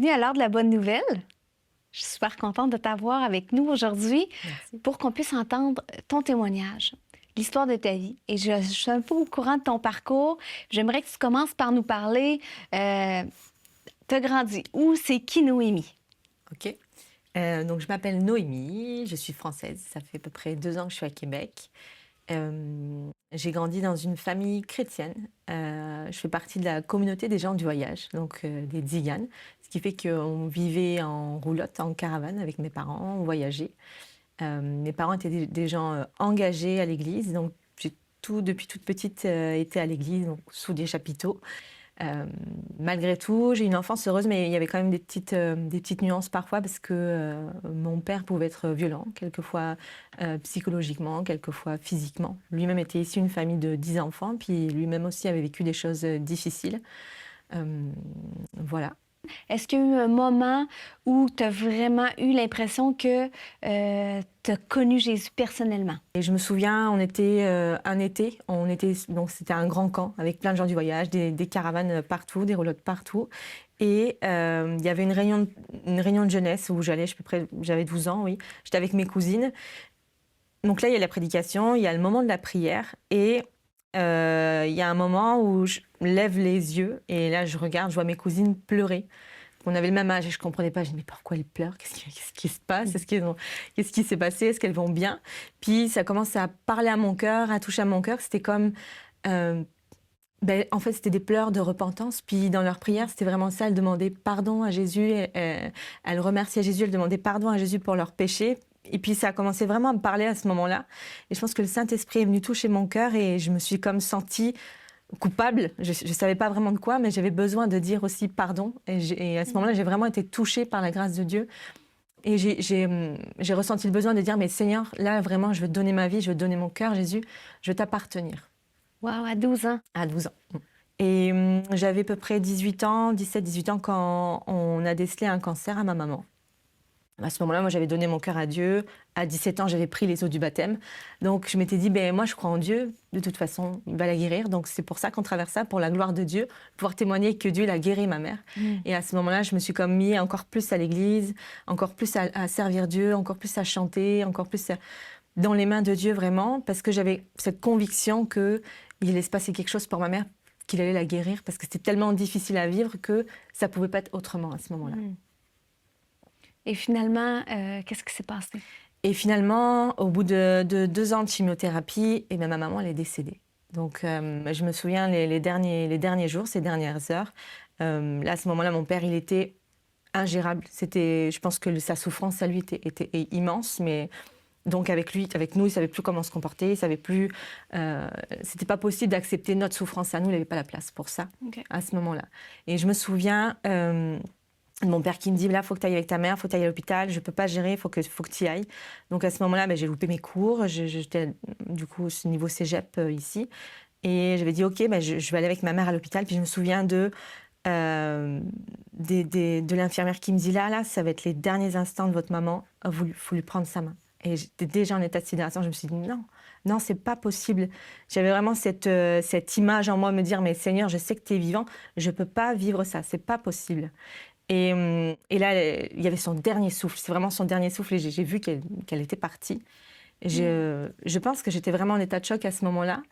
Bienvenue à l'heure de la bonne nouvelle. Je suis super contente de t'avoir avec nous aujourd'hui pour qu'on puisse entendre ton témoignage, l'histoire de ta vie. Et je suis un peu au courant de ton parcours. J'aimerais que tu commences par nous parler. T'as grandi où? C'est qui Noémie? Ok. Donc, je m'appelle Noémie, je suis française. Ça fait à peu près 2 ans que je suis à Québec. J'ai grandi dans une famille chrétienne. Je fais partie de la communauté des gens du voyage, donc des Tziganes, ce qui fait qu'on vivait en roulotte, en caravane avec mes parents, on voyageait. Mes parents étaient des gens engagés à l'église, donc j'ai depuis toute petite été à l'église, donc sous des chapiteaux. Euh, Malgré tout, j'ai une enfance heureuse, mais il y avait quand même des petites nuances parfois parce que mon père pouvait être violent, quelquefois psychologiquement, quelquefois physiquement. Lui-même était issu d'une famille de 10 enfants, puis lui-même aussi avait vécu des choses difficiles. Euh, voilà. Est-ce qu'il y a eu un moment où tu as vraiment eu l'impression que tu as connu Jésus personnellement? Et je me souviens, on était un été, donc c'était un grand camp avec plein de gens du voyage, des caravanes partout, des roulottes partout. Et il y avait une réunion de jeunesse où j'allais, j'avais 12 ans, oui. J'étais avec mes cousines. Donc là, il y a la prédication, il y a le moment de la prière. Et il y a un moment où je lève les yeux et là, je regarde, je vois mes cousines pleurer. On avait le même âge et je ne comprenais pas. Je me dis, mais pourquoi elles pleurent? Qu'est-ce qui se passe? Qu'est-ce qui s'est passé? Est-ce qu'elles vont bien? Puis ça commence à parler à mon cœur, à toucher à mon cœur. C'était comme... euh, en fait, c'était des pleurs de repentance. Puis dans leur prière, c'était vraiment ça. Elles demandaient pardon à Jésus. Elles remerciaient Jésus. Elles demandaient pardon à Jésus pour leurs péchés. Et puis ça a commencé vraiment à me parler à ce moment-là. Et je pense que le Saint-Esprit est venu toucher mon cœur et je me suis comme sentie coupable. Je ne savais pas vraiment de quoi, mais j'avais besoin de dire aussi pardon. Et à ce moment-là, j'ai vraiment été touchée par la grâce de Dieu. Et j'ai ressenti le besoin de dire, mais Seigneur, là, vraiment, je veux te donner ma vie, je veux te donner mon cœur, Jésus, je veux t'appartenir. Wow, à 12 ans. À 12 ans. Et j'avais à peu près 18 ans, 17-18 ans, quand on a décelé un cancer à ma maman. À ce moment-là, moi, j'avais donné mon cœur à Dieu. À 17 ans, j'avais pris les eaux du baptême. Donc, je m'étais dit, moi, je crois en Dieu. De toute façon, il va la guérir. Donc, c'est pour ça qu'on traverse ça, pour la gloire de Dieu, pouvoir témoigner que Dieu l'a guéri, ma mère. Et à ce moment-là, je me suis comme mis encore plus à l'église, encore plus à servir Dieu, encore plus à chanter, encore plus dans les mains de Dieu, vraiment, parce que j'avais cette conviction qu'il allait se passer quelque chose pour ma mère, qu'il allait la guérir, parce que c'était tellement difficile à vivre que ça pouvait pas être autrement à ce moment-là. Et finalement, qu'est-ce qui s'est passé? Et finalement, au bout de 2 ans de chimiothérapie, ma maman, elle est décédée. Donc, je me souviens les derniers jours, ces dernières heures. Là, à ce moment-là, mon père, il était ingérable. Je pense que sa souffrance à lui était immense, mais donc avec nous, il savait plus comment se comporter, il savait plus. C'était pas possible d'accepter notre souffrance à nous. Il n'avait pas la place pour ça à ce moment-là. Et je me souviens. Mon père qui me dit, là, il faut que tu ailles avec ta mère, il faut que tu ailles à l'hôpital, je ne peux pas gérer, il faut que tu y ailles. Donc à ce moment-là, j'ai loupé mes cours, j'étais du coup au niveau cégep ici. Et j'avais dit, ok, je vais aller avec ma mère à l'hôpital. Puis je me souviens de l'infirmière qui me dit, là, ça va être les derniers instants de votre maman, il faut lui prendre sa main. Et j'étais déjà en état de sidération, je me suis dit, non, c'est pas possible. J'avais vraiment cette image en moi, me dire, mais Seigneur, je sais que tu es vivant, je ne peux pas vivre ça, c'est pas possible. Et là, il y avait son dernier souffle. C'est vraiment son dernier souffle. Et j'ai vu qu'elle était partie. Je pense que j'étais vraiment en état de choc à ce moment-là.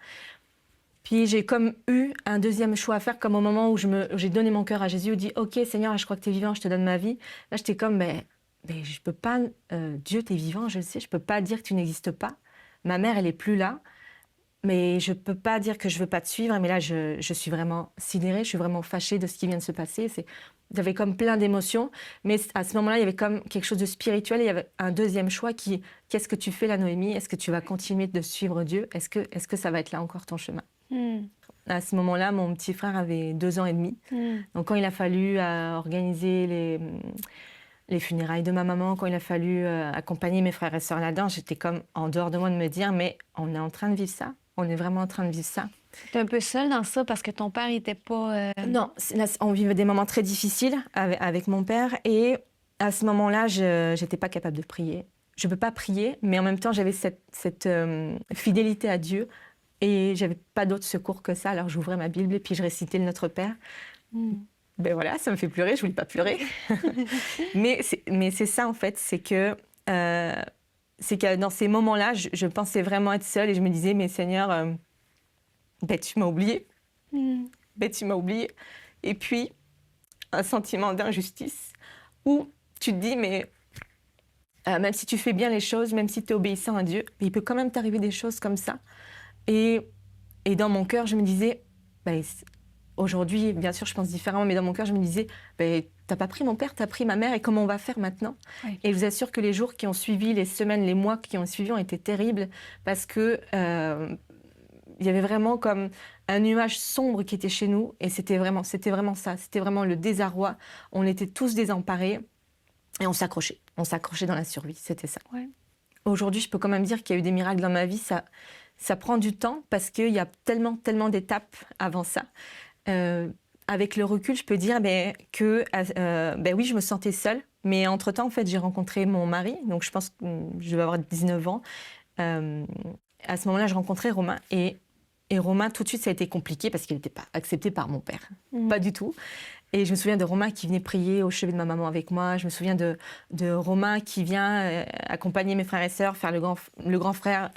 Puis j'ai comme eu un deuxième choix à faire, comme au moment où j'ai donné mon cœur à Jésus, où dit, OK, Seigneur, je crois que tu es vivant, je te donne ma vie. Là, j'étais comme, mais je peux pas, Dieu, tu es vivant, je le sais, je peux pas dire que tu n'existes pas. Ma mère, elle est plus là. Mais je peux pas dire que je veux pas te suivre. Mais là, je suis vraiment sidérée, je suis vraiment fâchée de ce qui vient de se passer. J'avais comme plein d'émotions. Mais à ce moment-là, il y avait comme quelque chose de spirituel. Il y avait un deuxième choix qu'est-ce que tu fais là, Noémie? Est-ce que tu vas continuer de suivre Dieu? Est-ce que ça va être là encore ton chemin? À ce moment-là, mon petit frère avait 2 ans et demi. Donc quand il a fallu organiser les funérailles de ma maman, quand il a fallu accompagner mes frères et sœurs là-dedans, j'étais comme en dehors de moi de me dire, mais on est en train de vivre ça. On est vraiment en train de vivre ça. T'es un peu seule dans ça parce que ton père n'était pas... Non, là, on vivait des moments très difficiles avec mon père. Et à ce moment-là, je n'étais pas capable de prier. Je ne peux pas prier, mais en même temps, j'avais cette fidélité à Dieu. Et je n'avais pas d'autre secours que ça. Alors j'ouvrais ma Bible et puis je récitais le Notre Père. ben voilà, ça me fait pleurer, je voulais pas pleurer. mais c'est ça, en fait, c'est que dans ces moments-là, je pensais vraiment être seule et je me disais, mais Seigneur, ben, tu m'as oubliée. Ben, tu m'as oubliée. Et puis, un sentiment d'injustice où tu te dis, mais même si tu fais bien les choses, même si tu es obéissant à Dieu, il peut quand même t'arriver des choses comme ça. Et dans mon cœur, je me disais, ben, aujourd'hui, bien sûr, je pense différemment, mais dans mon cœur, je me disais, ben, t'as pas pris mon père, t'as pris ma mère, et comment on va faire maintenant? Oui. Et je vous assure que les jours qui ont suivi, les semaines, les mois qui ont suivi ont été terribles, parce que il y avait vraiment comme un nuage sombre qui était chez nous, et c'était vraiment ça, c'était vraiment le désarroi. On était tous désemparés, et on s'accrochait dans la survie, c'était ça. Ouais. Aujourd'hui, je peux quand même dire qu'il y a eu des miracles dans ma vie, ça prend du temps, parce qu'il y a tellement d'étapes avant ça. Avec le recul, je peux dire que oui, je me sentais seule, mais entre-temps, en fait, j'ai rencontré mon mari, donc je pense que je vais avoir 19 ans. À ce moment-là, je rencontrais Romain, et Romain, tout de suite, ça a été compliqué parce qu'il n'était pas accepté par mon père, pas du tout. Et je me souviens de Romain qui venait prier au chevet de ma maman avec moi. Je me souviens de Romain qui vient accompagner mes frères et sœurs, faire le grand frère,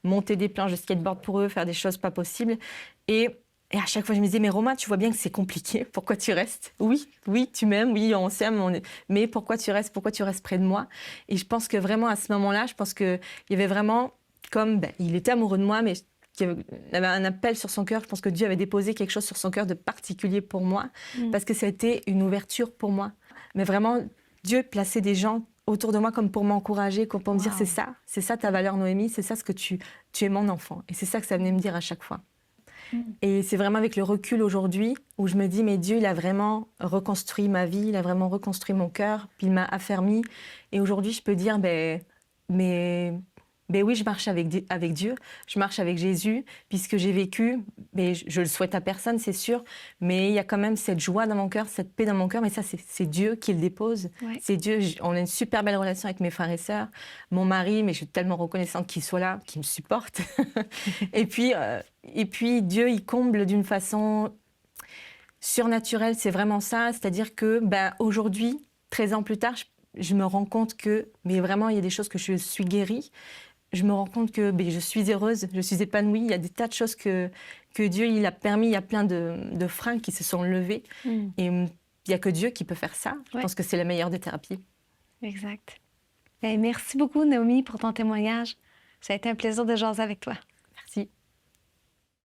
monter des planches de skateboard pour eux, faire des choses pas possibles. Et à chaque fois, je me disais, mais Romain, tu vois bien que c'est compliqué. Pourquoi tu restes? Oui, tu m'aimes, oui, on s'aime, mais pourquoi tu restes près de moi? Et je pense que vraiment, à ce moment-là, je pense qu'il y avait vraiment comme... il était amoureux de moi, mais il avait un appel sur son cœur. Je pense que Dieu avait déposé quelque chose sur son cœur de particulier pour moi, parce que ça a été une ouverture pour moi. Mais vraiment, Dieu plaçait des gens autour de moi comme pour m'encourager, comme pour me dire, c'est ça ta valeur, Noémie, c'est ça ce que tu es mon enfant. Et c'est ça que ça venait me dire à chaque fois. Et c'est vraiment avec le recul aujourd'hui où je me dis, mais Dieu, il a vraiment reconstruit ma vie, il a vraiment reconstruit mon cœur, puis il m'a affermi. Et aujourd'hui, je peux dire, oui, je marche avec Dieu, je marche avec Jésus, puisque j'ai vécu, mais je le souhaite à personne, c'est sûr, mais il y a quand même cette joie dans mon cœur, cette paix dans mon cœur, mais ça, c'est Dieu qui le dépose. Ouais. C'est Dieu, on a une super belle relation avec mes frères et sœurs, mon mari, mais je suis tellement reconnaissante qu'il soit là, qu'il me supporte. et puis, Dieu, il comble d'une façon surnaturelle, c'est vraiment ça, c'est-à-dire que aujourd'hui, 13 ans plus tard, je me rends compte que, mais vraiment, il y a des choses que je suis guérie. Je me rends compte que je suis heureuse, je suis épanouie. Il y a des tas de choses que Dieu il a permis. Il y a plein de freins qui se sont levés. Et il n'y a que Dieu qui peut faire ça. Je pense que c'est la meilleure des thérapies. Exact. Merci beaucoup, Naomi, pour ton témoignage. Ça a été un plaisir de jaser avec toi.